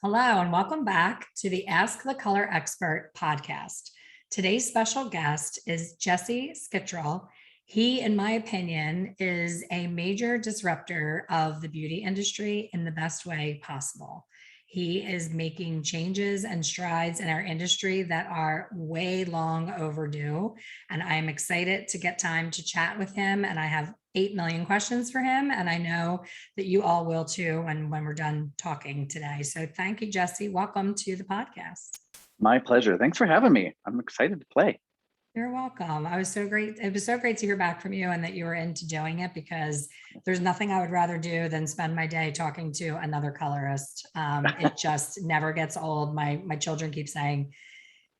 Hello, and welcome back to the Ask the Color Expert podcast. Today's special guest is Jessee Skittrall. He, in my opinion, is a major disruptor of the beauty industry in the best way possible. He is making changes and strides in our industry that are way long overdue. And I am excited to get time to chat with him. And I have 8 million questions for him. And I know that you all will too when we're done talking today. So thank you, Jessee. Welcome to the podcast. My pleasure. Thanks for having me. I'm excited to play. You're welcome. It was so great to hear back from you and that you were into doing it, because there's nothing I would rather do than spend my day talking to another colorist. It just never gets old. My children keep saying,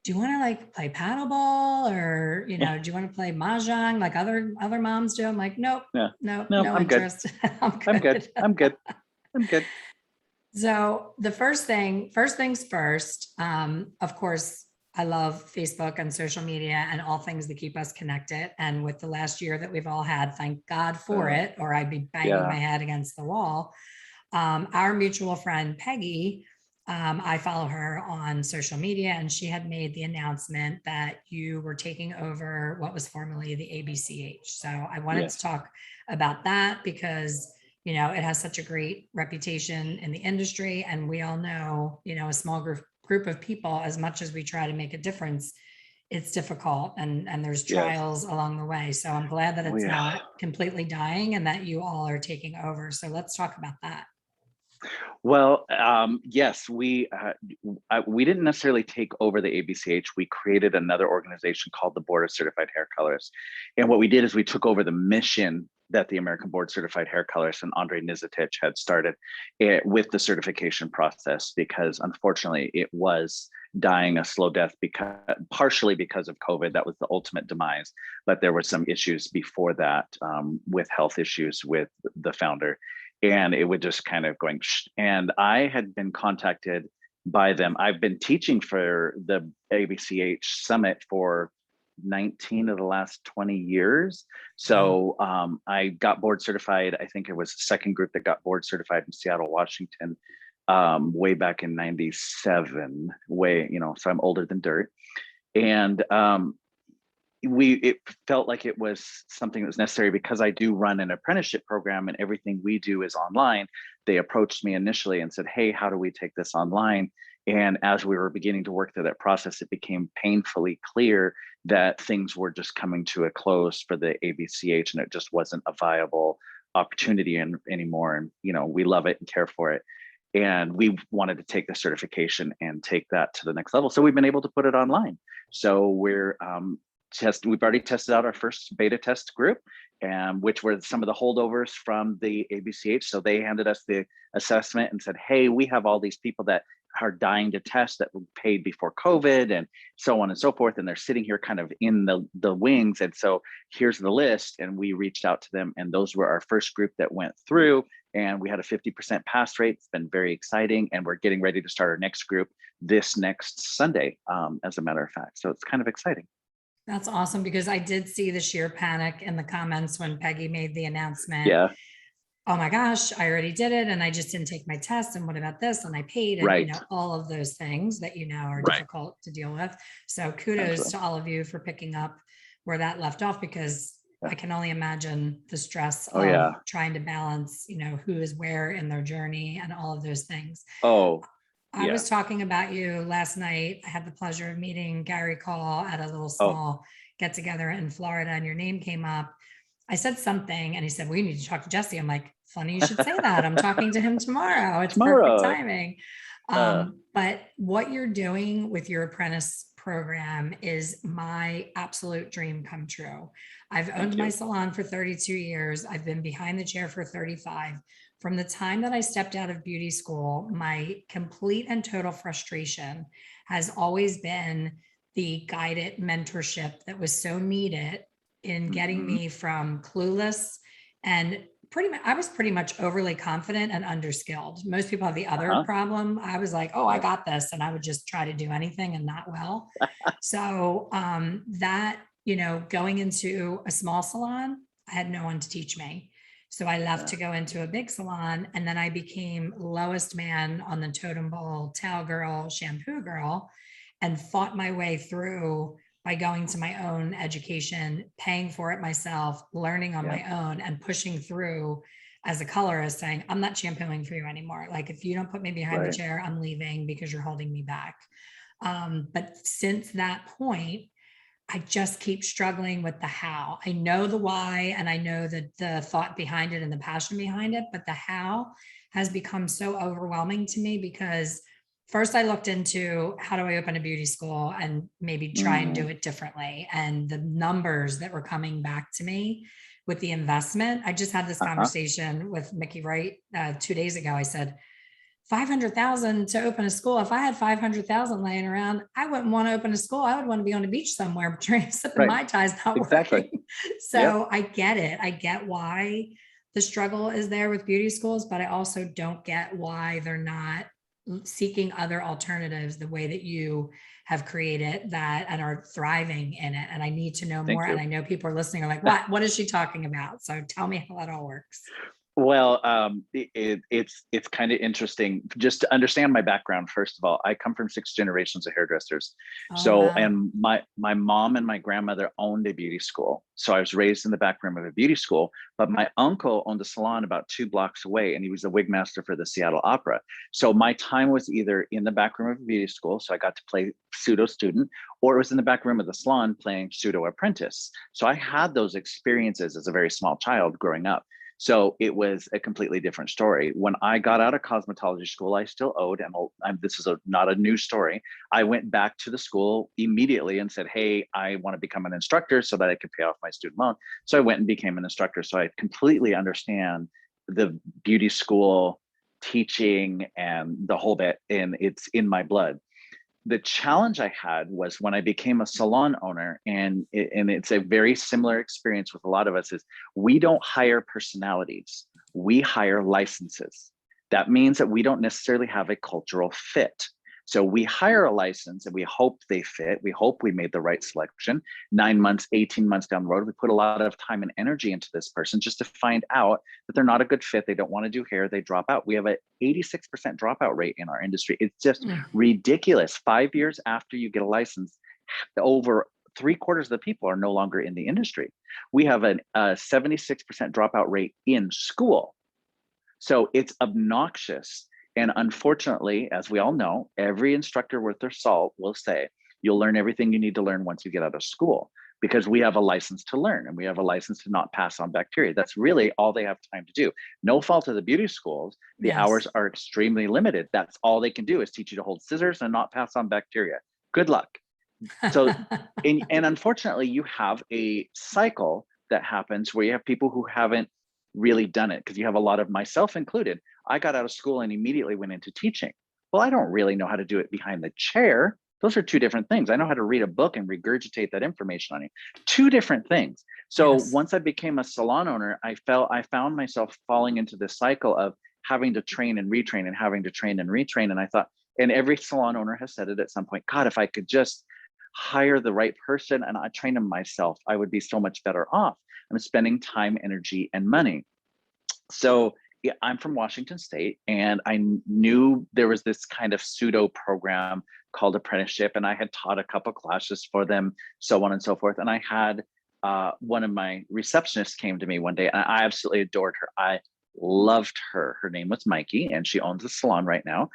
do you want to like play paddleball or, do you want to play mahjong like other moms do? I'm like, nope, Yeah. no I'm interest. Good. I'm good. So the first things first, of course, I love Facebook and social media and all things that keep us connected. And with the last year that we've all had, thank God for it, or I'd be banging my head against the wall. Our mutual friend, Peggy, I follow her on social media, and she had made the announcement that you were taking over what was formerly the ABCH. So I wanted to talk about that because it has such a great reputation in the industry. And we all know, a small group of people, as much as we try to make a difference, it's difficult and there's trials along the way. So I'm glad that it's not completely dying and that you all are taking over. So let's talk about that. Well, yes, we didn't necessarily take over the ABCH. We created another organization called the Board of Certified Hair Colorists. And what we did is we took over the mission that the American Board Certified Hair Colorists and Andre Nizatich had started with the certification process, because unfortunately it was dying a slow death, partially because of COVID. That was the ultimate demise, but there were some issues before that with health issues with the founder. And it would just kind of going, and I had been contacted by them. I've been teaching for the ABCH Summit for 19 of the last 20 years. So I got board certified. I think it was the second group that got board certified in Seattle, Washington, way back in 97, so I'm older than dirt. And it felt like it was something that was necessary because I do run an apprenticeship program and everything we do is online. They approached me initially and said, hey, how do we take this online? And as we were beginning to work through that process, it became painfully clear that things were just coming to a close for the ABCH, and it just wasn't a viable opportunity anymore. And, we love it and care for it. And we wanted to take the certification and take that to the next level. So we've been able to put it online. So we've already tested out our first beta test group, which were some of the holdovers from the ABCH. So they handed us the assessment and said, hey, we have all these people that are dying to test that were paid before COVID and so on and so forth. And they're sitting here kind of in the wings. And so here's the list. And we reached out to them, and those were our first group that went through. And we had a 50% pass rate. It's been very exciting. And we're getting ready to start our next group this next Sunday, as a matter of fact. So it's kind of exciting. That's awesome, because I did see the sheer panic in the comments when Peggy made the announcement. Yeah. Oh my gosh, I already did it. And I just didn't take my test. And what about this? And I paid, and all of those things that, are difficult to deal with. So kudos to all of you for picking up where that left off, because I can only imagine the stress of trying to balance, who is where in their journey and all of those things. I was talking about you last night. I had the pleasure of meeting Gary Call at a little small get together in Florida, and your name came up. I said something and he said, we need to talk to Jessee. I'm like, funny you should say that. I'm talking to him tomorrow. It's perfect timing. But what you're doing with your apprentice program is my absolute dream come true. I've owned my salon for 32 years. I've been behind the chair for 35. From the time that I stepped out of beauty school, my complete and total frustration has always been the guided mentorship that was so needed in getting me from clueless and I was pretty much overly confident and underskilled. Most people have the other problem. I was like, oh, I got this. And I would just try to do anything and not well. So that, going into a small salon, I had no one to teach me. So I left to go into a big salon, and then I became lowest man on the totem pole, towel girl, shampoo girl, and fought my way through by going to my own education, paying for it myself, learning on my own, and pushing through as a colorist, saying, I'm not shampooing for you anymore. Like, if you don't put me behind the chair, I'm leaving because you're holding me back. But since that point, I just keep struggling with the how. I know the why, and I know the thought behind it and the passion behind it, but the how has become so overwhelming to me, because first I looked into, how do I open a beauty school and maybe try and do it differently? And the numbers that were coming back to me with the investment, I just had this conversation with Mickey Wright 2 days ago. I said, 500,000 to open a school. If I had 500,000 laying around, I wouldn't want to open a school. I would want to be on the beach somewhere, sipping Mai Tais, not working. So I get it. I get why the struggle is there with beauty schools, but I also don't get why they're not seeking other alternatives the way that you have created that and are thriving in it. And I need to know more. And I know people are listening are like, what is she talking about? So tell me how that all works. Well, it's kind of interesting just to understand my background. First of all, I come from 6 generations of hairdressers. And my mom and my grandmother owned a beauty school. So I was raised in the back room of a beauty school, but my uncle owned a salon about 2 blocks away, and he was a wig master for the Seattle Opera. So my time was either in the back room of a beauty school, so I got to play pseudo student, or it was in the back room of the salon playing pseudo apprentice. So I had those experiences as a very small child growing up. So it was a completely different story. When I got out of cosmetology school, I still owed, and this is not a new story. I went back to the school immediately and said, hey, I want to become an instructor so that I could pay off my student loan. So I went and became an instructor. So I completely understand the beauty school teaching and the whole bit, and it's in my blood. The challenge I had was when I became a salon owner, and it's a very similar experience with a lot of us, is we don't hire personalities, we hire licenses. That means that we don't necessarily have a cultural fit. So we hire a license and we hope they fit. We hope we made the right selection. 9 months, 18 months down the road, we put a lot of time and energy into this person just to find out that they're not a good fit. They don't want to do hair. They drop out. We have an 86% dropout rate in our industry. It's just ridiculous. 5 years after you get a license, over 3/4 of the people are no longer in the industry. We have a 76% dropout rate in school. So it's obnoxious. And unfortunately, as we all know, every instructor worth their salt will say, you'll learn everything you need to learn once you get out of school, because we have a license to learn and we have a license to not pass on bacteria. That's really all they have time to do. No fault of the beauty schools. The hours are extremely limited. That's all they can do is teach you to hold scissors and not pass on bacteria. Good luck. So, and unfortunately, you have a cycle that happens where you have people who haven't really done it, because you have a lot of, myself included. I got out of school and immediately went into teaching. Well, I don't really know how to do it behind the chair. Those are 2 different things. I know how to read a book and regurgitate that information on you. 2 different things. So once I became a salon owner, I found myself falling into this cycle of having to train and retrain and having to train and retrain. And I thought, and every salon owner has said it at some point, God, if I could just hire the right person and I train them myself, I would be so much better off. I'm spending time, energy, and money. So I'm from Washington State, and I knew there was this kind of pseudo program called apprenticeship, and I had taught a couple classes for them, so on and so forth. And I had one of my receptionists came to me one day, and I absolutely adored her. I loved her. Her name was Mikey, and she owns a salon right now.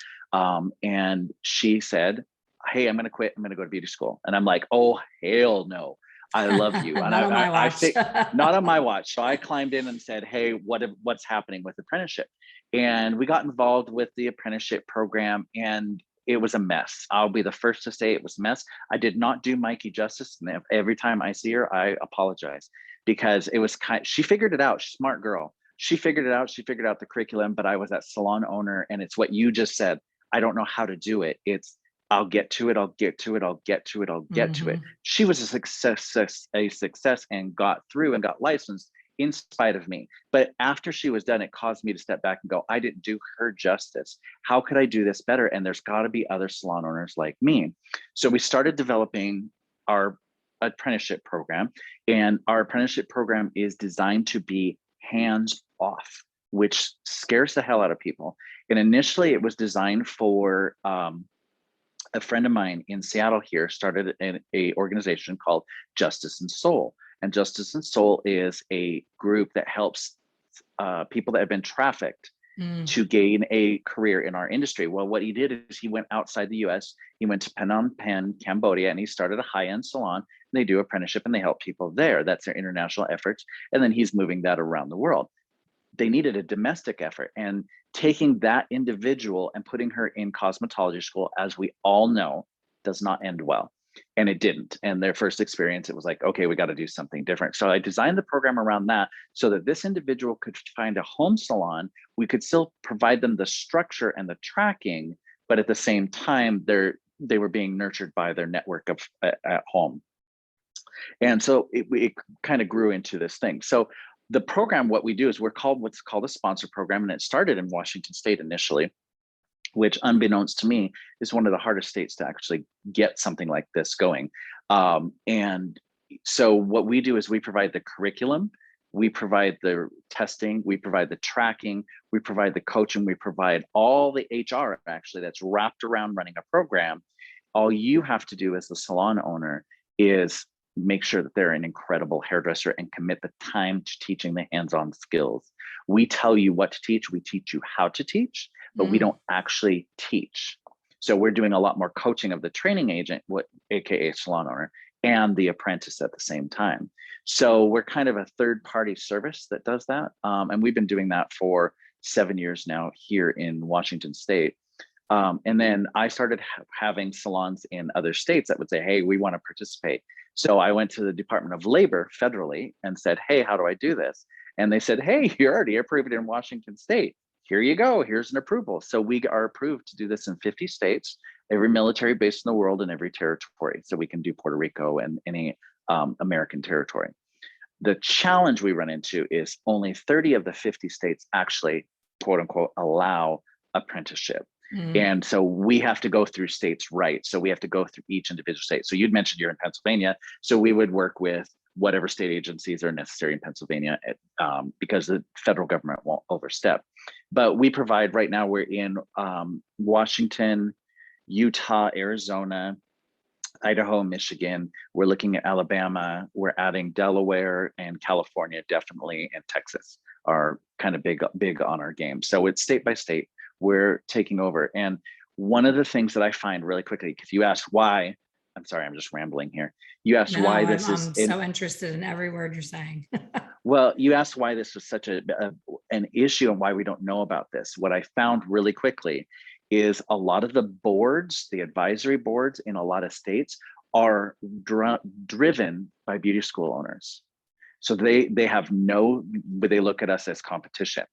And she said, hey, I'm going to quit. I'm going to go to beauty school. And I'm like, oh, hell no. I love you. And Not on my watch. I say, not on my watch. So I climbed in and said, hey, what's happening with apprenticeship? And we got involved with the apprenticeship program, and it was a mess. I'll be the first to say it was a mess. I did not do Mikey justice. And every time I see her, I apologize, because it was she figured it out. She's a smart girl. She figured it out. She figured out the curriculum, but I was that salon owner. And it's what you just said. I don't know how to do it. It's, I'll get to it. I'll get to it. I'll get to it. I'll get to it. She was a success and got through and got licensed in spite of me. But after she was done, it caused me to step back and go, I didn't do her justice. How could I do this better? And there's got to be other salon owners like me. So we started developing our apprenticeship program, and our apprenticeship program is designed to be hands off, which scares the hell out of people. And initially it was designed for a friend of mine in Seattle here started a organization called Justice and Soul. And Justice and Soul is a group that helps people that have been trafficked to gain a career in our industry. Well, what he did is he went outside the US, he went to Phnom Penh, Cambodia, and he started a high-end salon. They do apprenticeship and they help people there. That's their international efforts. And then he's moving that around the world. They needed a domestic effort, and taking that individual and putting her in cosmetology school, as we all know, does not end well. And it didn't. And their first experience, it was like, okay, we got to do something different. So I designed the program around that so that this individual could find a home salon. We could still provide them the structure and the tracking, but at the same time, they were being nurtured by their network of at home. And so it kind of grew into this thing. So the program, what we do is what's called a sponsor program, and it started in Washington State initially, which unbeknownst to me is one of the hardest states to actually get something like this going. And so what we do is we provide the curriculum, we provide the testing, we provide the tracking, we provide the coaching, we provide all the HR actually that's wrapped around running a program. All you have to do as the salon owner is make sure that they're an incredible hairdresser and commit the time to teaching the hands-on skills. We tell you what to teach, we teach you how to teach, but we don't actually teach. So we're doing a lot more coaching of the training agent, AKA salon owner, and the apprentice at the same time. So we're kind of a third-party service that does that. And we've been doing that for 7 years now here in Washington State. And then I started having salons in other states that would say, hey, we want to participate. So I went to the Department of Labor federally and said, hey, how do I do this? And they said, hey, you're already approved in Washington State. Here you go, here's an approval. So we are approved to do this in 50 states, every military base in the world, and every territory. So we can do Puerto Rico and any American territory. The challenge we run into is only 30 of the 50 states actually, quote unquote, allow apprenticeship. And so we have to go through states, right? So we have to go through each individual state. So you'd mentioned you're in Pennsylvania. So we would work with whatever state agencies are necessary in Pennsylvania because the federal government won't overstep. But we provide, right now we're in Washington, Utah, Arizona, Idaho, Michigan. We're looking at Alabama. We're adding Delaware and California, definitely, and Texas are kind of big on our game. So it's state by state. We're taking over. And one of the things that I find really quickly, because you asked why, I'm sorry, I'm just rambling here. You asked why this is— I'm so interested in every word you're saying. Well, you asked why this was such an issue and why we don't know about this. What I found really quickly is a lot of the boards, the advisory boards in a lot of states are driven by beauty school owners. So they look at us as competition.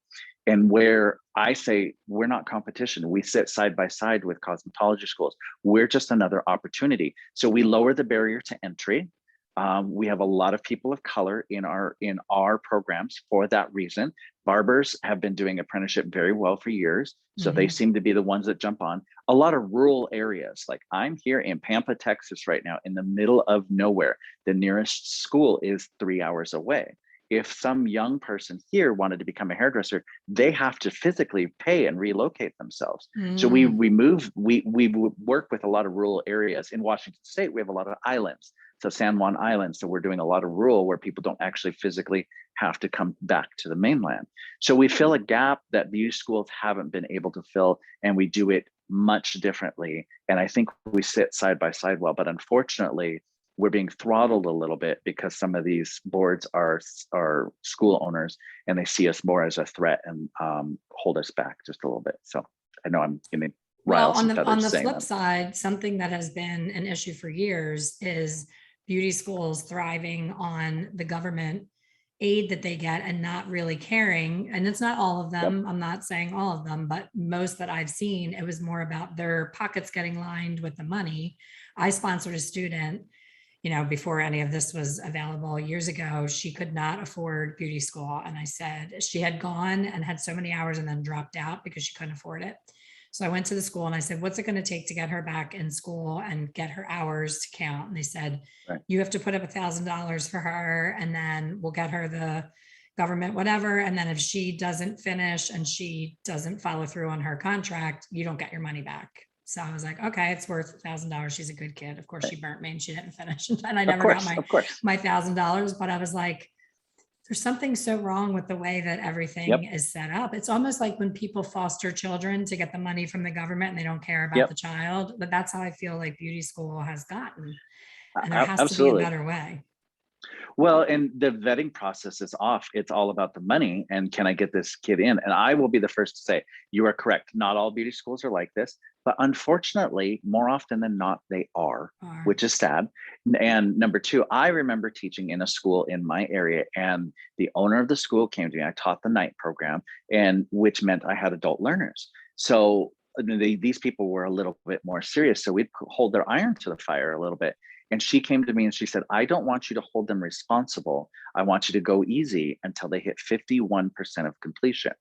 And where I say we're not competition, we sit side by side with cosmetology schools. We're just another opportunity. So we lower the barrier to entry. We have a lot of people of color in our programs for that reason. Barbers have been doing apprenticeship very well for years. So they seem to be the ones that jump on. A lot of rural areas, like I'm here in Pampa, Texas right now, in the middle of nowhere. The nearest school is 3 hours away. If some young person here wanted to become a hairdresser, they have to physically pay and relocate themselves. So we work with a lot of rural areas. In Washington State, we have a lot of islands. So San Juan Island. So we're doing a lot of rural where people don't actually physically have to come back to the mainland. So we fill a gap that these schools haven't been able to fill, and we do it much differently. And I think we sit side by side well, but unfortunately, we're being throttled a little bit because some of these boards are school owners and they see us more as a threat and hold us back just a little bit. So I know I'm getting well, on the flip side, something that has been an issue for years is beauty schools thriving on the government aid that they get and not really caring. And it's not all of them. Yep. I'm not saying all of them, but most that I've seen, it was more about their pockets getting lined with the money. I sponsored a student, before any of this was available years ago. She could not afford beauty school. And I said, she had gone and had so many hours and then dropped out because she couldn't afford it. So I went to the school and I said, what's it going to take to get her back in school and get her hours to count? And they said, right, you have to put up $1,000 for her, and then we'll get her the, government, whatever. And then if she doesn't finish and she doesn't follow through on her contract, you don't get your money back. So I was like, okay, it's worth $1,000. She's a good kid. Of course she burnt me and she didn't finish. And I never got my $1,000, but I was like, there's something so wrong with the way that everything is set up. It's almost like when people foster children to get the money from the government and they don't care about the child, but that's how I feel like beauty school has gotten. And there has to be a better way. Well, and the vetting process is off. It's all about the money and can I get this kid in? And I will be the first to say, you are correct. Not all beauty schools are like this, but unfortunately, more often than not, they are, which is sad. And number two, I remember teaching in a school in my area and the owner of the school came to me. I taught the night program, and which meant I had adult learners. So these people were a little bit more serious. So we'd hold their iron to the fire a little bit. And she came to me and she said, I don't want you to hold them responsible. I want you to go easy until they hit 51% of completion.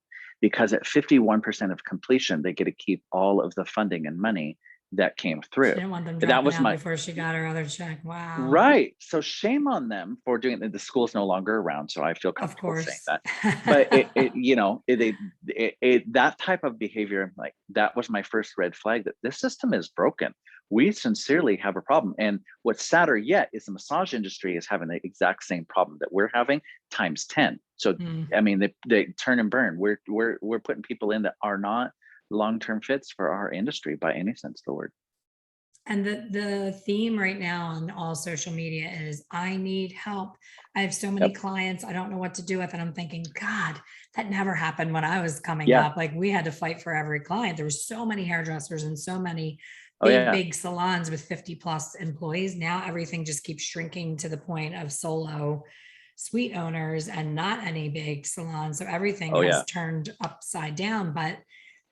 Because at 51% of completion, they get to keep all of the funding and money that came through. She didn't want them dropping out before she got her other check. Wow. Right. So shame on them for doing it. The school's no longer around, so I feel comfortable saying that. But that type of behavior, like that was my first red flag that this system is broken. We sincerely have a problem. And what's sadder yet is the massage industry is having the exact same problem that we're having times 10. So I mean, they turn and burn. We're putting people in that are not long-term fits for our industry by any sense of the word. And the theme right now on all social media is I need help. I have so many clients I don't know what to do with. And I'm thinking, God, that never happened when I was coming up. Like we had to fight for every client. There were so many hairdressers and so many big salons with 50 plus employees. Now everything just keeps shrinking to the point of solo suite owners and not any big salons. So everything has turned upside down, but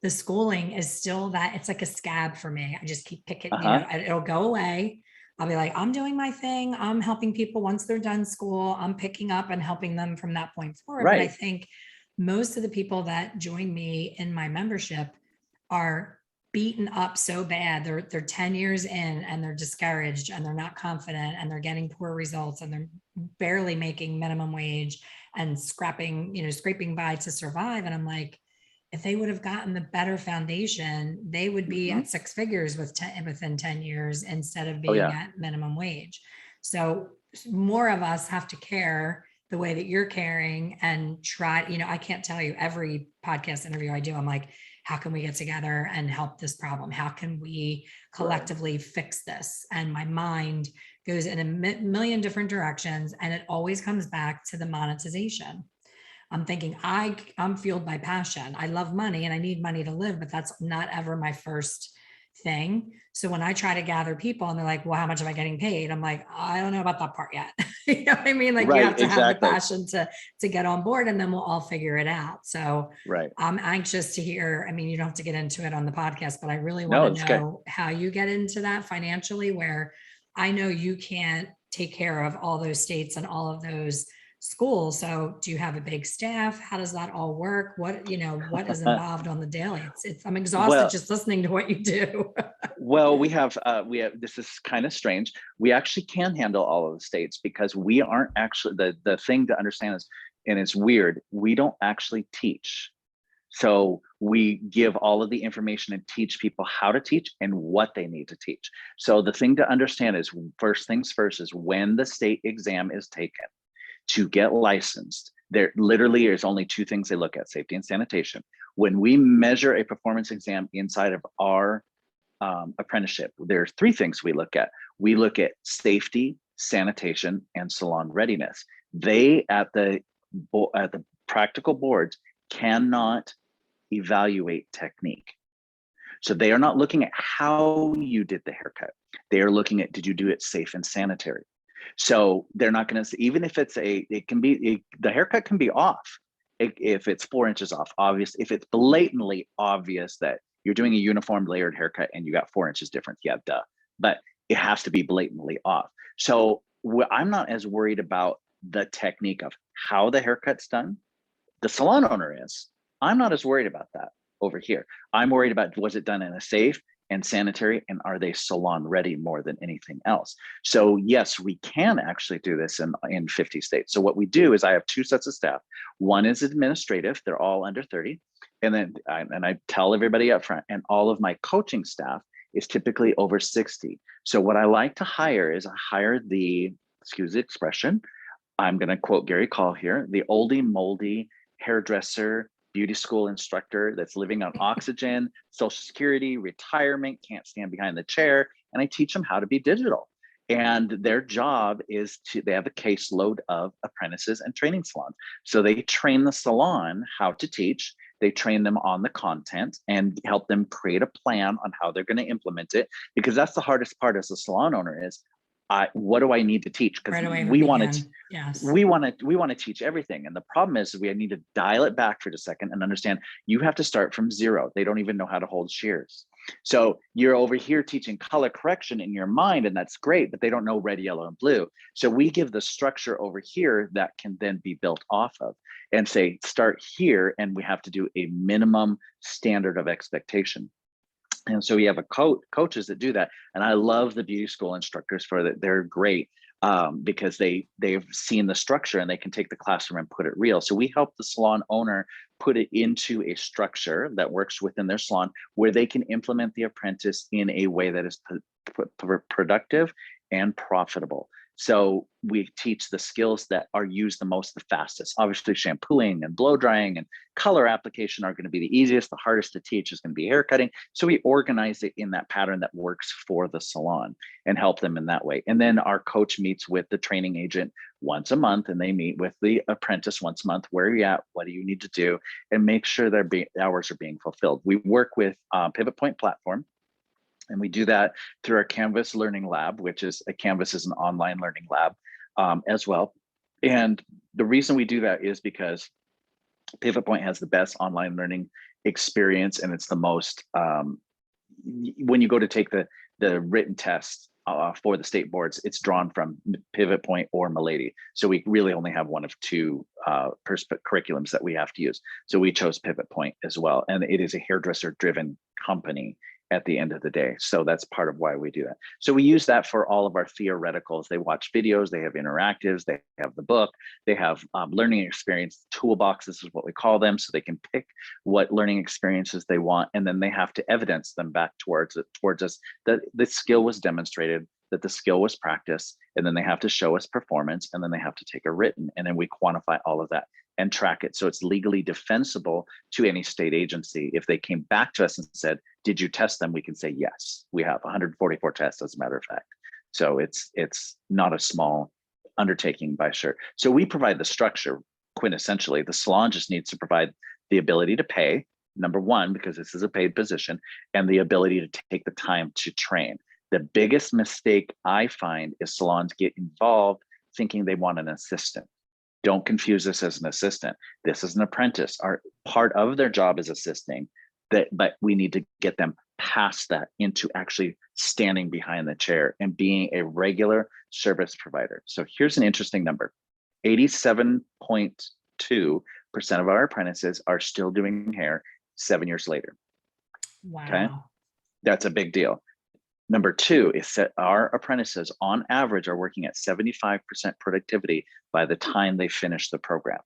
the schooling is still that it's like a scab for me. I just keep picking, it'll go away. I'll be like, I'm doing my thing. I'm helping people once they're done school. I'm picking up and helping them from that point forward. But I think most of the people that join me in my membership are beaten up so bad. They're 10 years in and they're discouraged and they're not confident and they're getting poor results and they're barely making minimum wage and scraping by to survive. And I'm like, if they would have gotten the better foundation, they would be at six figures within 10 years instead of being at minimum wage. So more of us have to care the way that you're caring and try, I can't tell you every podcast interview I do, I'm like, how can we get together and help this problem? How can we collectively fix this? And my mind goes in a million different directions and it always comes back to the monetization. I'm thinking I'm fueled by passion. I love money and I need money to live, but that's not ever my first thing. So when I try to gather people and they're like, well, how much am I getting paid? I'm like, I don't know about that part yet. You know what I mean? Like you have to have the passion to get on board and then we'll all figure it out. So I'm anxious to hear, I mean, you don't have to get into it on the podcast, but I really want to know how you get into that financially, where I know you can't take care of all those states and all of those schools. So do you have a big staff? How does that all work? What is involved on the daily? I'm exhausted just listening to what you do. Well, we have, this is kind of strange. We actually can handle all of the states because we aren't actually, the thing to understand is, and it's weird, we don't actually teach. So we give all of the information and teach people how to teach and what they need to teach. So the thing to understand is, first things first, is when the state exam is taken to get licensed, there literally is only two things they look at: safety and sanitation. When we measure a performance exam inside of our apprenticeship, there's three things we look at. We look at safety, sanitation, and salon readiness. They at the practical boards cannot evaluate technique. So they are not looking at how you did the haircut. They are looking at, did you do it safe and sanitary? So they're not going to, even if it's the haircut can be off. If it's 4 inches off, obvious. If it's blatantly obvious that you're doing a uniform layered haircut and you got 4 inches difference, yeah, duh. But it has to be blatantly off. So I'm not as worried about the technique of how the haircut's done. The salon owner is. I'm not as worried about that over here. I'm worried about, was it done in a safe and sanitary, and are they salon ready more than anything else? So yes, we can actually do this in 50 states. So what we do is I have 2 sets of staff. One is administrative, they're all under 30. And then I tell everybody up front, and all of my coaching staff is typically over 60. So what I like to hire is I hire the, excuse the expression, I'm going to quote Gary Call here, the oldie moldy hairdresser, beauty school instructor that's living on oxygen, social security, retirement, can't stand behind the chair. And I teach them how to be digital. And their job is they have a caseload of apprentices and training salons. So they train the salon how to teach. They train them on the content and help them create a plan on how they're going to implement it. Because that's the hardest part as a salon owner is, what do I need to teach? Because we want to, we want to teach everything. And the problem is we need to dial it back for a second and understand you have to start from zero. They don't even know how to hold shears. So you're over here teaching color correction in your mind, and that's great, but they don't know red, yellow, and blue. So we give the structure over here that can then be built off of and say, start here, and we have to do a minimum standard of expectation. And so we have coaches that do that. And I love the beauty school instructors for that. They're great because they've seen the structure and they can take the classroom and put it real. So we help the salon owner put it into a structure that works within their salon where they can implement the apprentice in a way that is productive and profitable. So we teach the skills that are used the most, the fastest. Obviously, shampooing and blow drying and color application are going to be the easiest. The hardest to teach is going to be hair cutting. So we organize it in that pattern that works for the salon and help them in that way. And then our coach meets with the training agent once a month, and they meet with the apprentice once a month. Where are you at? What do you need to do? And make sure their hours are being fulfilled. We work with Pivot Point platform. And we do that through our Canvas Learning Lab, which is Canvas is an online learning lab as well. And the reason we do that is because Pivot Point has the best online learning experience, and it's the most, when you go to take the written test for the state boards, it's drawn from Pivot Point or Milady. So we really only have one of 2 curriculums that we have to use. So we chose Pivot Point as well. And it is a hairdresser driven company at the end of the day. So that's part of why we do that. So we use that for all of our theoreticals. They watch videos, they have interactives, they have the book, they have learning experience toolboxes is what we call them. So they can pick what learning experiences they want, and then they have to evidence them back towards us that the skill was demonstrated, that the skill was practiced, and then they have to show us performance, and then they have to take a written, and then we quantify all of that and track it. So it's legally defensible to any state agency. If they came back to us and said, did you test them? We can say, yes, we have 144 tests as a matter of fact. So it's not a small undertaking by sure. So we provide the structure quintessentially. The salon just needs to provide the ability to pay, number one, because this is a paid position, and the ability to take the time to train. The biggest mistake I find is salons get involved thinking they want an assistant. Don't confuse this as an assistant. This is an apprentice. Our part of their job is assisting, but we need to get them past that into actually standing behind the chair and being a regular service provider. So here's an interesting number. 87.2% of our apprentices are still doing hair 7 years later. Wow. Okay, that's a big deal. Number 2 is that our apprentices on average are working at 75% productivity by the time they finish the program.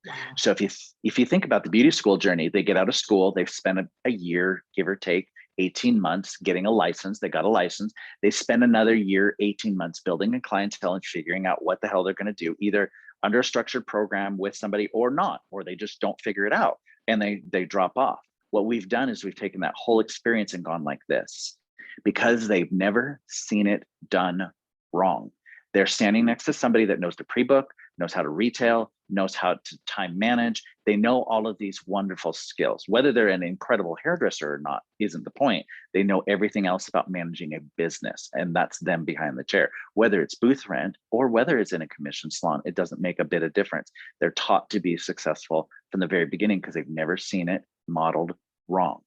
Wow. So if you think about the beauty school journey, they get out of school, they've spent a year, give or take 18 months getting a license, they got a license, they spend another year, 18 months building a clientele and figuring out what the hell they're going to do, either under a structured program with somebody or not, or they just don't figure it out and they drop off. What we've done is we've taken that whole experience and gone like this. Because they've never seen it done wrong. They're standing next to somebody that knows the pre-book, knows how to retail, knows how to time manage. They know all of these wonderful skills. Whether they're an incredible hairdresser or not isn't the point. They know everything else about managing a business, and that's them behind the chair. Whether it's booth rent or whether it's in a commission salon, it doesn't make a bit of difference. They're taught to be successful from the very beginning because they've never seen it modeled wrong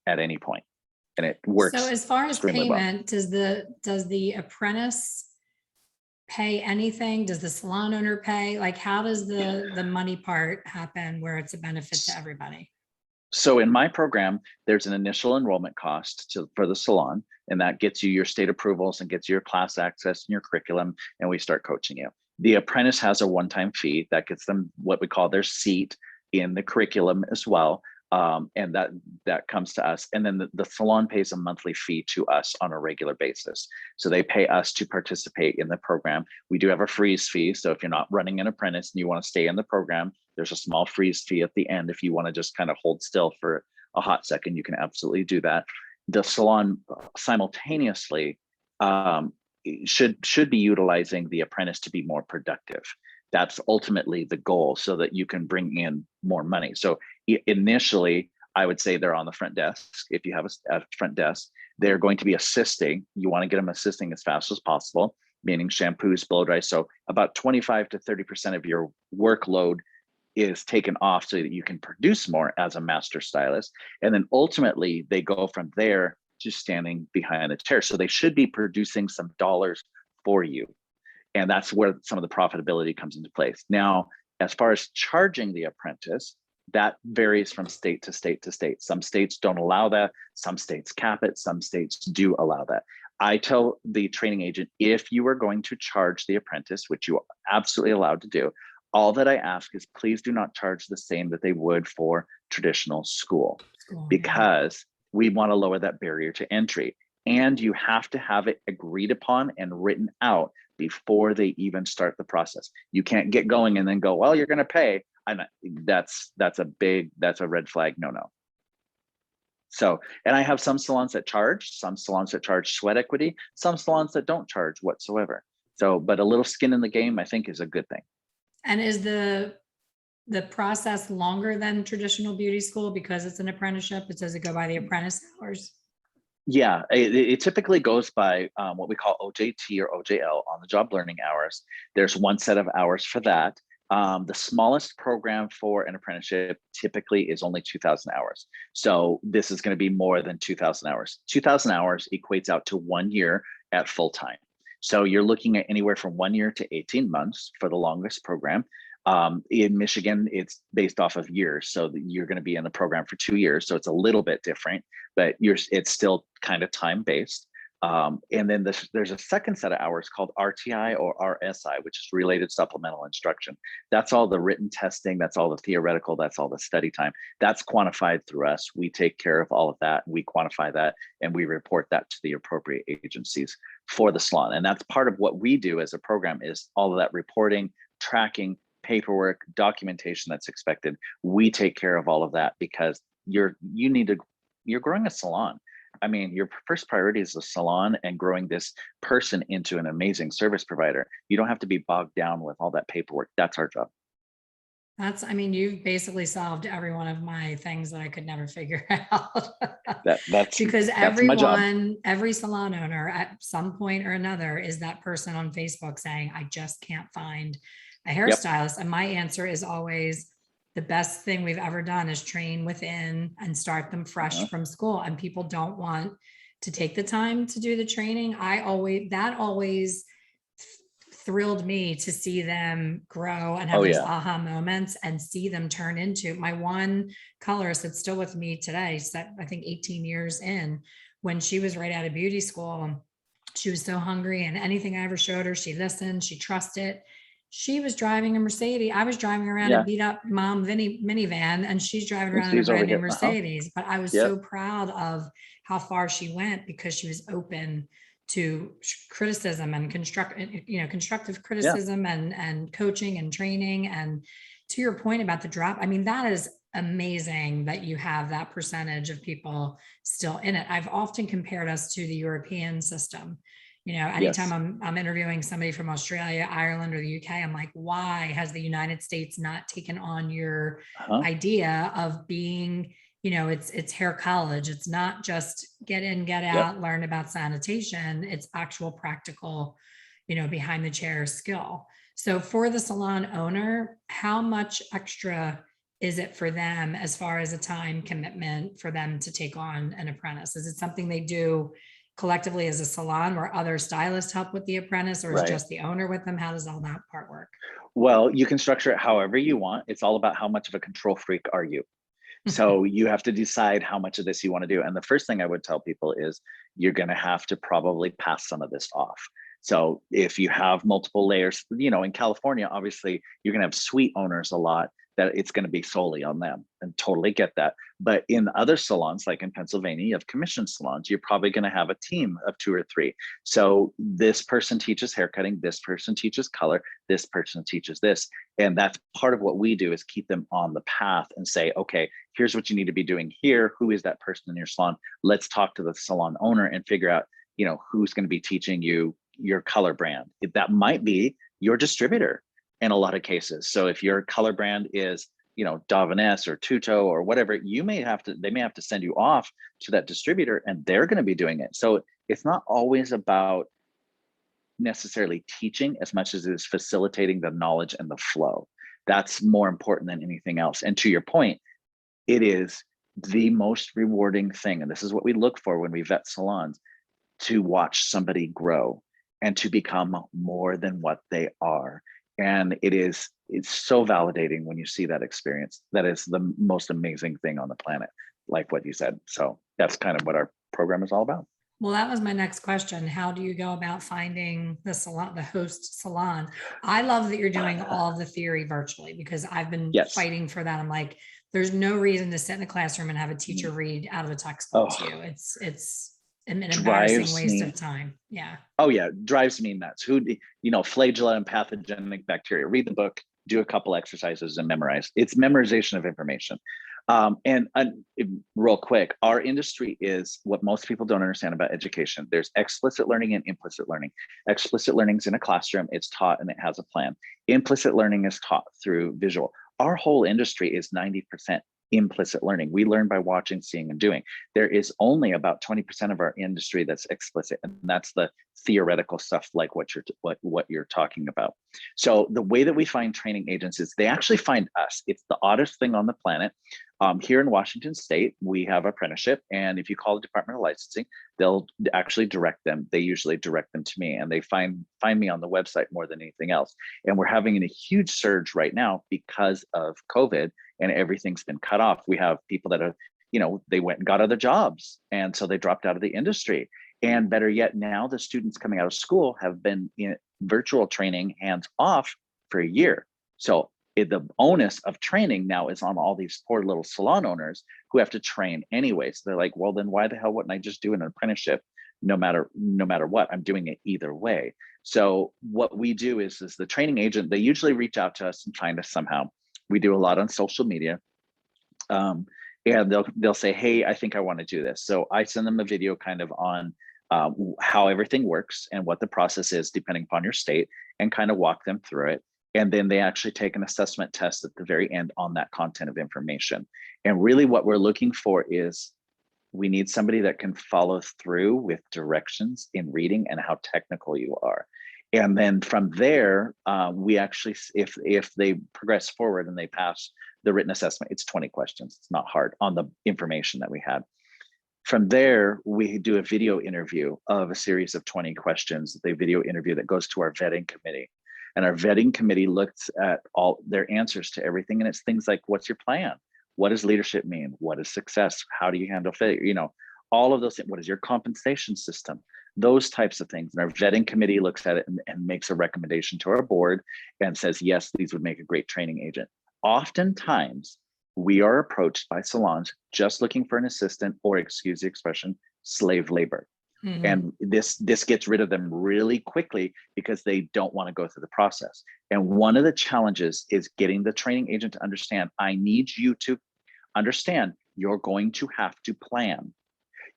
at any point. And it works. So as far as payment, well. does the apprentice pay anything? Does the salon owner pay? Like, how does the money part happen where it's a benefit to everybody? So in my program, there's an initial enrollment cost for the salon, and that gets you your state approvals and gets you your class access and your curriculum, and we start coaching you. The apprentice has a one-time fee that gets them what we call their seat in the curriculum as well. And that comes to us. And then the salon pays a monthly fee to us on a regular basis. So they pay us to participate in the program. We do have a freeze fee. So if you're not running an apprentice and you want to stay in the program, there's a small freeze fee at the end. If you want to just kind of hold still for a hot second, you can absolutely do that. The salon simultaneously should be utilizing the apprentice to be more productive. That's ultimately the goal, so that you can bring in more money. So initially, I would say they're on the front desk. If you have a front desk, they're going to be assisting. You want to get them assisting as fast as possible, meaning shampoos, blow dry. So about 25 to 30% of your workload is taken off so that you can produce more as a master stylist. And then ultimately they go from there to standing behind the chair. So they should be producing some dollars for you. And that's where some of the profitability comes into place. Now, as far as charging the apprentice, that varies from state to state to state. Some states don't allow that. Some states cap it. Some states do allow that. I tell the training agent, if you are going to charge the apprentice, which you are absolutely allowed to do, all that I ask is please do not charge the same that they would for traditional school, because we want to lower that barrier to entry. And you have to have it agreed upon and written out before they even start the process. You can't get going and then go, well, you're going to pay. That's a red flag. No. So, and I have some salons that charge, some salons that charge sweat equity, some salons that don't charge whatsoever. So, but a little skin in the game, I think, is a good thing. And is the process longer than traditional beauty school because it's an apprenticeship? Does it go by the apprentice hours? Yeah, it typically goes by what we call OJT or OJL, on the job learning hours. There's one set of hours for that. The smallest program for an apprenticeship typically is only 2,000 hours. So this is going to be more than 2,000 hours. 2,000 hours equates out to 1 year at full time. So you're looking at anywhere from 1 year to 18 months for the longest program. In Michigan, it's based off of years. So you're going to be in the program for 2 years. So it's a little bit different, but it's still kind of time-based. And then there's a second set of hours called RTI or RSI, which is related supplemental instruction. That's all the written testing. That's all the theoretical. That's all the study time. That's quantified through us. We take care of all of that. We quantify that and we report that to the appropriate agencies for the salon. And that's part of what we do as a program, is all of that reporting, tracking, paperwork, documentation that's expected. We take care of all of that because you're growing a salon. I mean, your first priority is the salon and growing this person into an amazing service provider. You don't have to be bogged down with all that paperwork. That's our job. I mean, you've basically solved every one of my things that I could never figure out. That's because everyone, every salon owner at some point or another is that person on Facebook saying, I just can't find a hairstylist. And my answer is always, the best thing we've ever done is train within and start them fresh from school. And people don't want to take the time to do the training. That always thrilled me to see them grow and have those aha moments and see them turn into. My one colorist that's still with me today, I think 18 years in, when she was right out of beauty school, she was so hungry, and anything I ever showed her, she listened, she trusted. She was driving a Mercedes. I was driving around a beat up mom minivan, and she's driving around in a brand new Mercedes. But I was so proud of how far she went because she was open to criticism and constructive criticism and coaching and training. And to your point about the drop, I mean, that is amazing that you have that percentage of people still in it. I've often compared us to the European system. Anytime I'm interviewing somebody from Australia, Ireland, or the UK, I'm like, why has the United States not taken on your idea of being, it's hair college. It's not just get in, get out, learn about sanitation. It's actual practical, behind the chair skill. So for the salon owner, how much extra is it for them as far as a time commitment for them to take on an apprentice? Is it something they do collectively as a salon where other stylists help with the apprentice, or is just the owner with them? How does all that part work? Well, you can structure it however you want. It's all about how much of a control freak are you. So you have to decide how much of this you want to do. And the first thing I would tell people is you're going to have to probably pass some of this off. So if you have multiple layers, in California, obviously you're going to have suite owners a lot, that it's going to be solely on them, and totally get that. But in other salons, like in Pennsylvania, you have commission salons, you're probably going to have a team of 2 or 3. So this person teaches haircutting, this person teaches color, this person teaches this. And that's part of what we do, is keep them on the path and say, okay, here's what you need to be doing here. Who is that person in your salon? Let's talk to the salon owner and figure out, who's going to be teaching you your color brand. That might be your distributor in a lot of cases. So if your color brand is, Davaness or Tuto or whatever, they may have to send you off to that distributor, and they're going to be doing it. So it's not always about necessarily teaching as much as it is facilitating the knowledge and the flow. That's more important than anything else. And to your point, it is the most rewarding thing. And this is what we look for when we vet salons, to watch somebody grow and to become more than what they are. And it's so validating when you see that experience. That is the most amazing thing on the planet, like what you said. So that's kind of what our program is all about. Well, that was my next question. How do you go about finding the salon, the host salon? I love that you're doing all of the theory virtually, because I've been fighting for that. I'm like, there's no reason to sit in a classroom and have a teacher read out of a textbook to you. It's an embarrassing waste of time. Yeah. Oh yeah, drives me nuts. Flagella and pathogenic bacteria. Read the book, do a couple exercises, and memorize. It's memorization of information. And real quick, our industry is what most people don't understand about education. There's explicit learning and implicit learning. Explicit learning is in a classroom, it's taught and it has a plan. Implicit learning is taught through visual. Our whole industry is 90% implicit learning. We learn by watching, seeing, and doing. There is only about 20% of our industry that's explicit, and that's the theoretical stuff, like what you're talking about. So the way that we find training agents is they actually find us. It's the oddest thing on the planet. Here in Washington State, we have apprenticeship, and if you call the Department of Licensing, they'll actually direct them. They usually direct them to me, and they find me on the website more than anything else. And we're having a huge surge right now because of COVID, and everything's been cut off. We have people that are, they went and got other jobs, and so they dropped out of the industry. And better yet, now the students coming out of school have been in virtual training, hands off, for a year. So the onus of training now is on all these poor little salon owners who have to train anyway. So they're like, well, then why the hell wouldn't I just do an apprenticeship? No matter what, I'm doing it either way. So what we do is the training agent, they usually reach out to us and find us somehow. We do a lot on social media. And they'll say, hey, I think I want to do this. So I send them a video kind of on how everything works and what the process is depending upon your state, and kind of walk them through it. And then they actually take an assessment test at the very end on that content of information. And really what we're looking for is, we need somebody that can follow through with directions in reading and how technical you are. And then from there, we actually, if they progress forward and they pass the written assessment, it's 20 questions. It's not hard on the information that we had. From there, we do a video interview of a series of 20 questions, the video interview that goes to our vetting committee. And our vetting committee looks at all their answers to everything. And it's things like, what's your plan? What does leadership mean? What is success? How do you handle failure? All of those things. What is your compensation system? Those types of things. And our vetting committee looks at it and makes a recommendation to our board and says, yes, these would make a great training agent. Oftentimes, we are approached by salons just looking for an assistant, or, excuse the expression, slave labor. Mm-hmm. And this gets rid of them really quickly because they don't want to go through the process. And one of the challenges is getting the training agent to understand, I need you to understand, you're going to have to plan.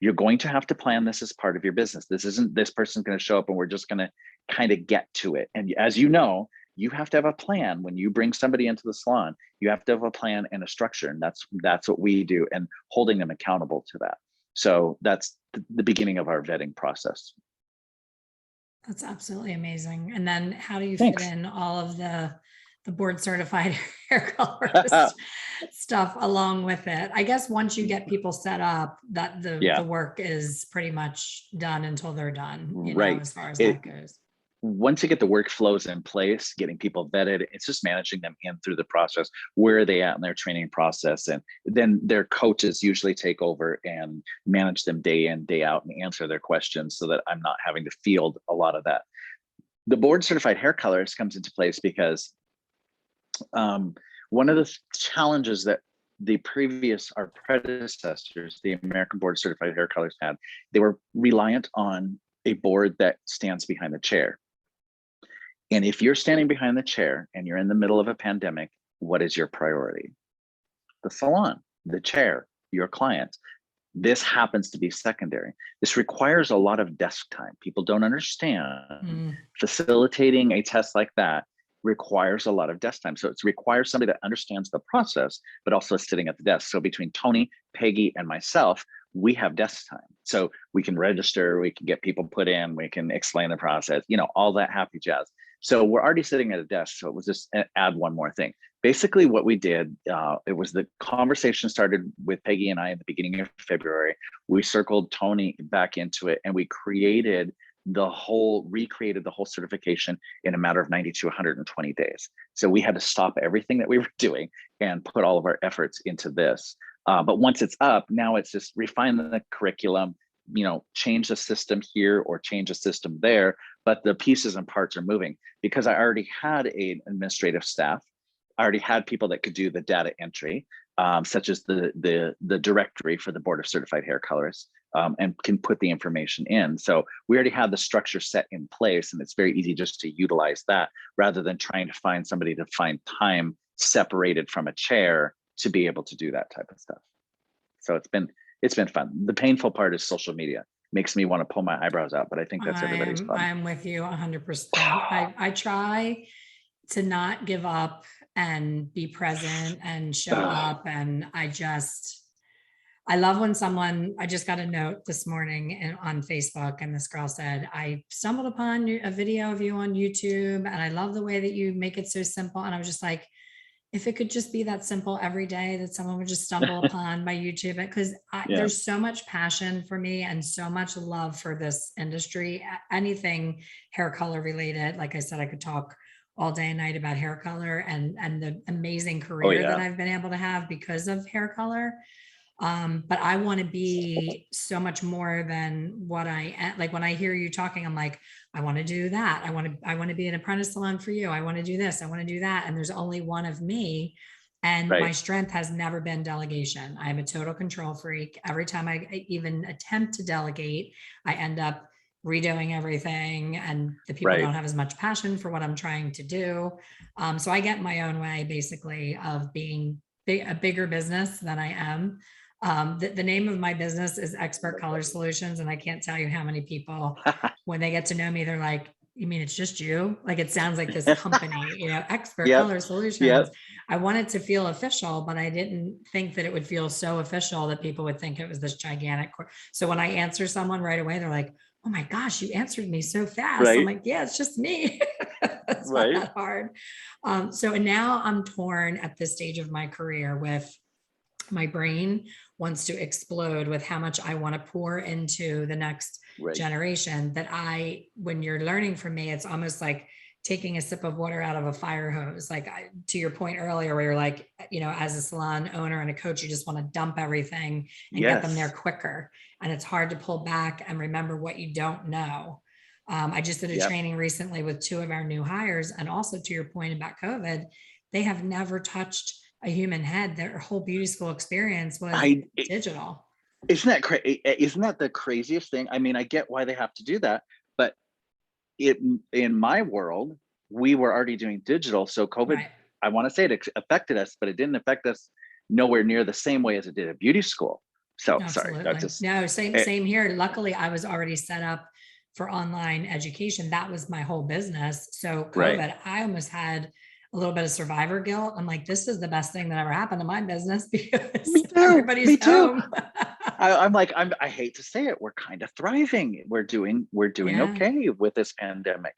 You're going to have to plan this as part of your business. This isn't this person's going to show up and we're just going to kind of get to it. And as you know, you have to have a plan. When you bring somebody into the salon, you have to have a plan and a structure. And that's what we do, and holding them accountable to that. So that's the beginning of our vetting process. That's absolutely amazing. And then how do you fit in all of the board certified hair colorist stuff along with it? I guess once you get people set up, that the work is pretty much done until they're done, right? As far as that goes. once you get the workflows in place, getting people vetted, it's just managing them in through the process. Where are they at in their training process? And then their coaches usually take over and manage them day in, day out, and answer their questions so that I'm not having to field a lot of that. The board certified hair colorist comes into place because one of the challenges that our predecessors, the American Board Certified Hair Colorists had, they were reliant on a board that stands behind the chair. And if you're standing behind the chair and you're in the middle of a pandemic, what is your priority? The salon, the chair, your client. This happens to be secondary. This requires a lot of desk time. People don't understand facilitating a test like that requires a lot of desk time. So it requires somebody that understands the process, but also is sitting at the desk. So between Tony, Peggy, and myself, we have desk time. So we can register, we can get people put in, we can explain the process, all that happy jazz. So we're already sitting at a desk. So it was just add one more thing. Basically what we did, it was the conversation started with Peggy and I in the beginning of February. We circled Tony back into it, and we recreated the whole certification in a matter of 90 to 120 days. So we had to stop everything that we were doing and put all of our efforts into this. But once it's up, now it's just refine the curriculum, change the system here or change the system there, but the pieces and parts are moving because I already had an administrative staff. I already had people that could do the data entry, such as the directory for the Board of Certified Hair Colorists, and can put the information in. So we already have the structure set in place, and it's very easy just to utilize that rather than trying to find somebody to find time separated from a chair to be able to do that type of stuff. So it's been fun. The painful part is social media. Makes me want to pull my eyebrows out, but I think that's everybody's fun. I'm with you 100%. I try to not give up and be present and show up. And I love when I just got a note this morning on Facebook, and this girl said, I stumbled upon a video of you on YouTube, and I love the way that you make it so simple. And I was just like, if it could just be that simple every day that someone would just stumble upon my YouTube, because there's so much passion for me and so much love for this industry, anything hair color related. Like I said, I could talk all day and night about hair color and the amazing career that I've been able to have because of hair color. But I want to be so much more than what I am. Like when I hear you talking, I'm like, I want to do that. I want to be an apprentice salon for you. I want to do this. I want to do that. And there's only one of me. And my strength has never been delegation. I'm a total control freak. Every time I even attempt to delegate, I end up redoing everything, and the people don't have as much passion for what I'm trying to do. So I get my own way, basically, of being a bigger business than I am. The name of my business is Expert Color Solutions. And I can't tell you how many people, when they get to know me, they're like, you mean it's just you? Like, it sounds like this company, Expert Color Solutions. I wanted to feel official, but I didn't think that it would feel so official that people would think it was this gigantic. So when I answer someone right away, they're like, oh my gosh, you answered me so fast. I'm like, yeah, it's just me. It's not that hard. So now I'm torn at this stage of my career with my brain wants to explode with how much I want to pour into the next generation. That when you're learning from me, it's almost like taking a sip of water out of a fire hose. Like to your point earlier, where you're like, as a salon owner and a coach, you just want to dump everything and get them there quicker. And it's hard to pull back and remember what you don't know. I just did a training recently with 2 of our new hires. And also, to your point about COVID, they have never touched a human head. Their whole beauty school experience was digital. Isn't that crazy? Isn't that the craziest thing? I mean, I get why they have to do that, but in my world, we were already doing digital. So COVID, I want to say it affected us, but it didn't affect us nowhere near the same way as it did at beauty school. So absolutely. Same here. Luckily, I was already set up for online education. That was my whole business. So COVID, I almost had a little bit of survivor guilt. I'm like, this is the best thing that ever happened to my business because everybody's home. I'm like, I hate to say it, we're kind of thriving. We're doing okay with this pandemic.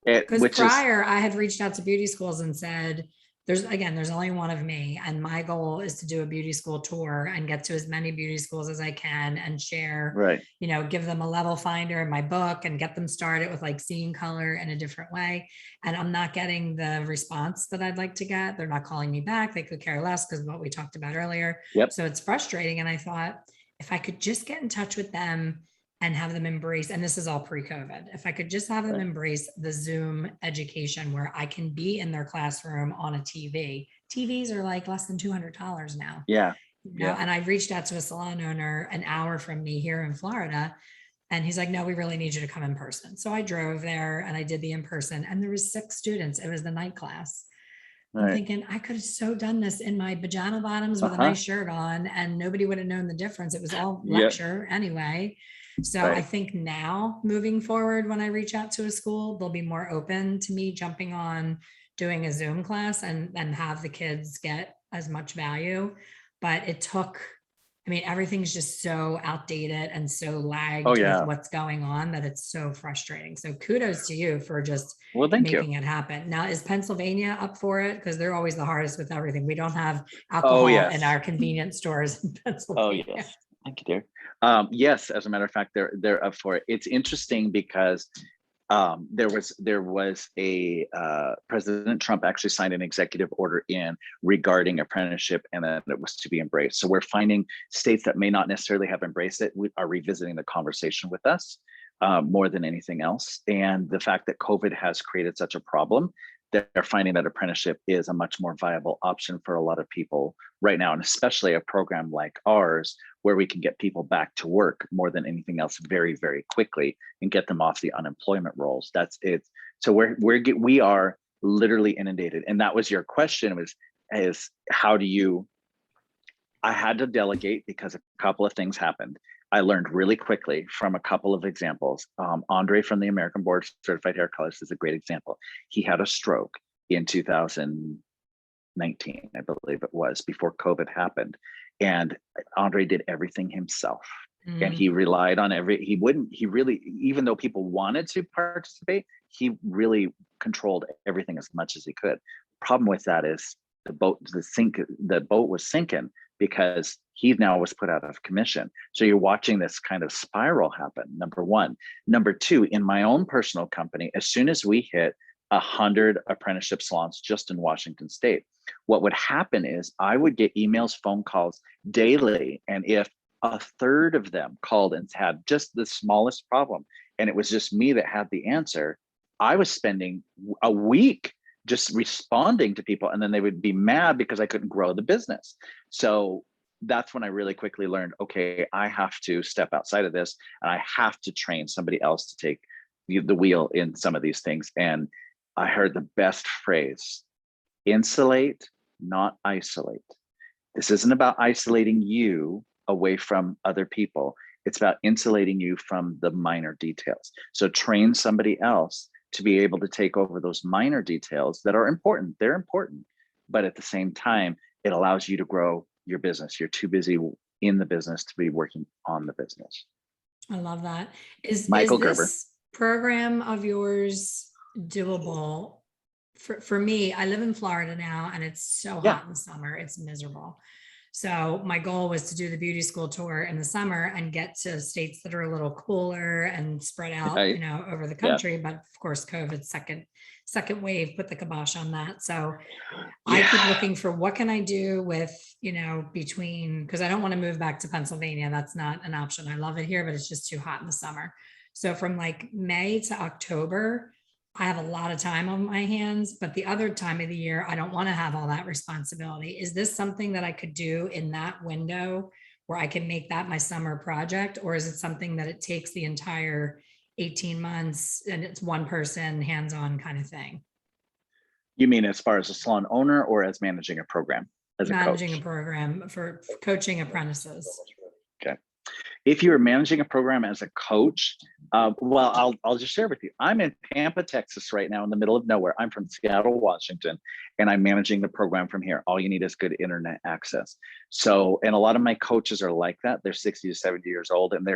Because prior, I had reached out to beauty schools and said, there's only one of me, and my goal is to do a beauty school tour and get to as many beauty schools as I can and share, Right. give them a level finder in my book and get them started with like seeing color in a different way. And I'm not getting the response that I'd like to get. They're not calling me back. They could care less because of what we talked about earlier. Yep. So it's frustrating. And I thought, if I could just get in touch with them and have them embrace, and this is all pre-COVID, if I could just have them embrace the Zoom education where I can be in their classroom on a TV. TVs are like less than $200 now. Yeah. And I reached out to a salon owner an hour from me here in Florida, and he's like, no, we really need you to come in person. So I drove there and I did the in-person, and there was 6 students. It was the night class. I'm thinking I could have so done this in my pajama bottoms with a nice shirt on, and nobody would have known the difference. It was all lecture anyway. So I think now moving forward, when I reach out to a school, they'll be more open to me jumping on doing a Zoom class and have the kids get as much value. But it took, everything's just so outdated and so lagged with what's going on that it's so frustrating. So kudos to you for just making it happen. Now, is Pennsylvania up for it? Because they're always the hardest with everything. We don't have alcohol in our convenience stores in Pennsylvania. Oh, yes. Thank you, dear. Yes, as a matter of fact, they're up for it. It's interesting because there was a President Trump actually signed an executive order in regarding apprenticeship, and that it was to be embraced. So we're finding states that may not necessarily have embraced it are revisiting the conversation with us more than anything else. And the fact that COVID has created such a problem, they're finding that apprenticeship is a much more viable option for a lot of people right now, and especially a program like ours where we can get people back to work more than anything else very, very quickly and get them off the unemployment rolls. That's it. So we are literally inundated. And that was your question, is how do you? I had to delegate because a couple of things happened. I learned really quickly from a couple of examples. Andre from the American Board of Certified Hair Colorists is a great example. He had a stroke in 2019, I believe it was, before COVID happened. And Andre did everything himself. And he relied on even though people wanted to participate, he really controlled everything as much as he could. Problem with that is the boat was sinking because he now was put out of commission. So you're watching this kind of spiral happen, number one. Number two, in my own personal company, as soon as we hit 100 apprenticeship salons just in Washington State, what would happen is I would get emails, phone calls daily. And if a third of them called and had just the smallest problem, and it was just me that had the answer, I was spending a week just responding to people, and then they would be mad because I couldn't grow the business. So that's when I really quickly learned, okay, I have to step outside of this, and I have to train somebody else to take the wheel in some of these things. And I heard the best phrase: insulate, not isolate. This isn't about isolating you away from other people. It's about insulating you from the minor details. So train somebody else to be able to take over those minor details that are important. They're important, but at the same time, it allows you to grow your business. You're too busy in the business to be working on the business. I love that. Is Michael this Gerber program of yours doable? For me, I live in Florida now, and it's so hot in the summer. It's miserable. So my goal was to do the beauty school tour in the summer and get to states that are a little cooler and spread out, over the country. But of course, COVID's second wave put the kibosh on that. So I keep looking for what can I do with, because I don't want to move back to Pennsylvania. That's not an option. I love it here, but it's just too hot in the summer. So from like May to October, I have a lot of time on my hands, but the other time of the year, I don't want to have all that responsibility. Is this something that I could do in that window where I can make that my summer project? Or is it something that it takes the entire 18 months and it's one person hands-on kind of thing? You mean as far as a salon owner or as managing a program? As managing a program for coaching apprentices. Okay. If you're managing a program as a coach, well, I'll just share with you. I'm in Pampa, Texas right now in the middle of nowhere. I'm from Seattle, Washington, and I'm managing the program from here. All you need is good internet access. So, and a lot of my coaches are like that. They're 60 to 70 years old, and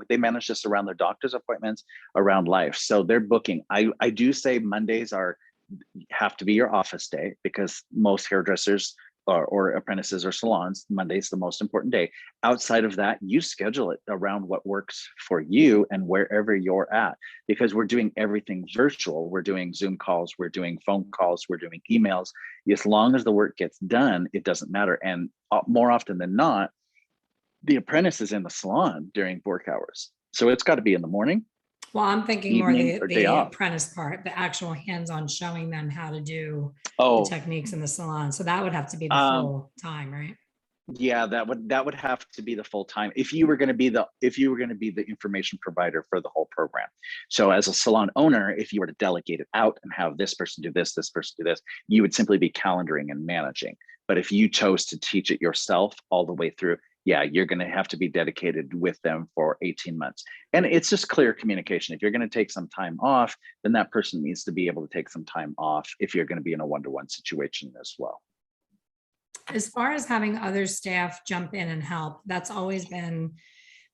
they manage this around their doctor's appointments, around life. So they're booking. I do say Mondays are have to be your office day, because most hairdressers or apprentices or salons, Monday's the most important day. Outside of that, you schedule it around what works for you and wherever you're at, because we're doing everything virtual. We're doing Zoom calls, we're doing phone calls, we're doing emails. As long as the work gets done, it doesn't matter. And more often than not, the apprentice is in the salon during work hours. So it's got to be in the morning. Well, I'm thinking more Evening or day the off. apprentice part, the actual hands-on showing them how to do the Oh, techniques in the salon. So that would have to be the full time, right? yeah, that would have to be the full time if you were going to be the information provider for the whole program. So as a salon owner, if you were to delegate it out and have this person do this person do this, you would simply be calendaring and managing. But if you chose to teach it yourself all the way through, yeah, you're going to have to be dedicated with them for 18 months. And it's just clear communication. If you're going to take some time off, then that person needs to be able to take some time off if you're going to be in a one-to-one situation as well. As far as having other staff jump in and help, that's always been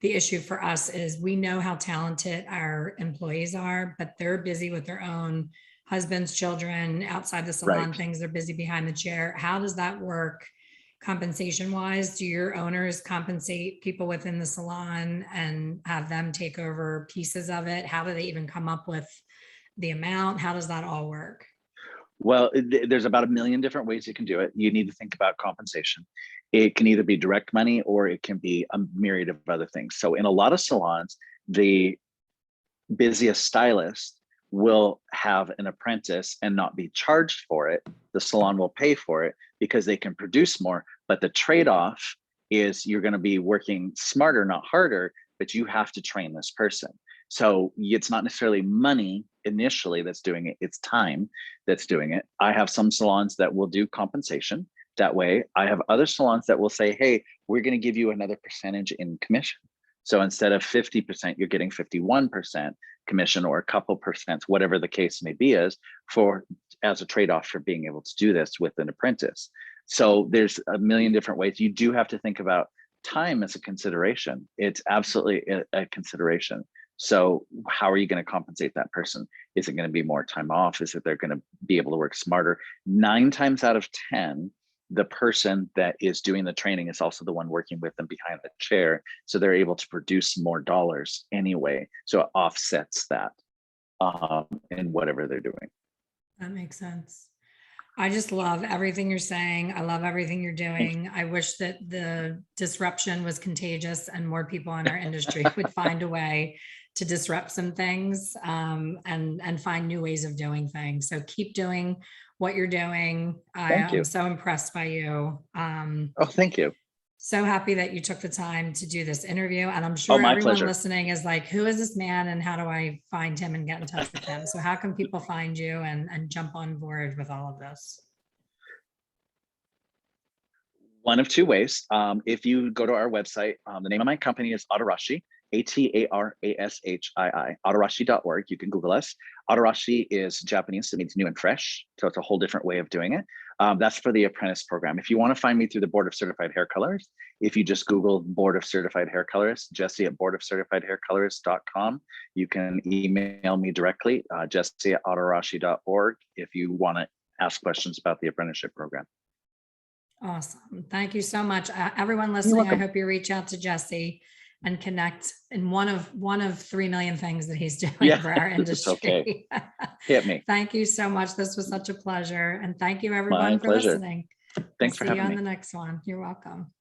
the issue for us. Is we know how talented our employees are, but they're busy with their own husbands, children, outside the salon things. They're busy behind the chair. How does that work compensation wise? Do your owners compensate people within the salon and have them take over pieces of it? How do they even come up with the amount? How does that all work? Well, there's about a million different ways you can do it. You need to think about compensation. It can either be direct money or it can be a myriad of other things. So in a lot of salons, the busiest stylist will have an apprentice and not be charged for it. The salon will pay for it because they can produce more. But the trade-off is you're going to be working smarter, not harder, but you have to train this person. So it's not necessarily money initially that's doing it, it's time that's doing it. I have some salons that will do compensation that way. I have other salons that will say, hey, we're going to give you another percentage in commission. So instead of 50%, you're getting 51% commission, or a couple percent, whatever the case may be, as a trade-off for being able to do this with an apprentice. So there's a million different ways. You do have to think about time as a consideration. It's absolutely a consideration. So how are you going to compensate that person? Is it going to be more time off? Is it they're going to be able to work smarter? 9 times out of 10, the person that is doing the training is also the one working with them behind the chair. So they're able to produce more dollars anyway. So it offsets that in whatever they're doing. That makes sense. I just love everything you're saying. I love everything you're doing. I wish that the disruption was contagious and more people in our industry would find a way to disrupt some things and find new ways of doing things. So keep doing what you're doing. I'm so impressed by you. Oh, thank you. So happy that you took the time to do this interview. And I'm sure everyone listening is like, who is this man and how do I find him and get in touch with him? So how can people find you and jump on board with all of this? One of 2 ways. If you go to our website, the name of my company is Atarashi, Atarashi, atarashi.org. You can Google us. Atarashi is Japanese. It means new and fresh. So it's a whole different way of doing it. That's for the apprentice program. If you want to find me through the Board of Certified Hair Colors, if you just Google Board of Certified Hair Colors, Jessee at boardofcertifiedhaircolors.com. You can email me directly, Jessee at atarashi.org, if you want to ask questions about the apprenticeship program. Awesome. Thank you so much. Everyone listening, I hope you reach out to Jessee and connect in one of 3 million things that he's doing for our industry. Okay. Hit me. Thank you so much. This was such a pleasure. And thank you everyone for listening. Thanks for having me. See you on the next one. You're welcome.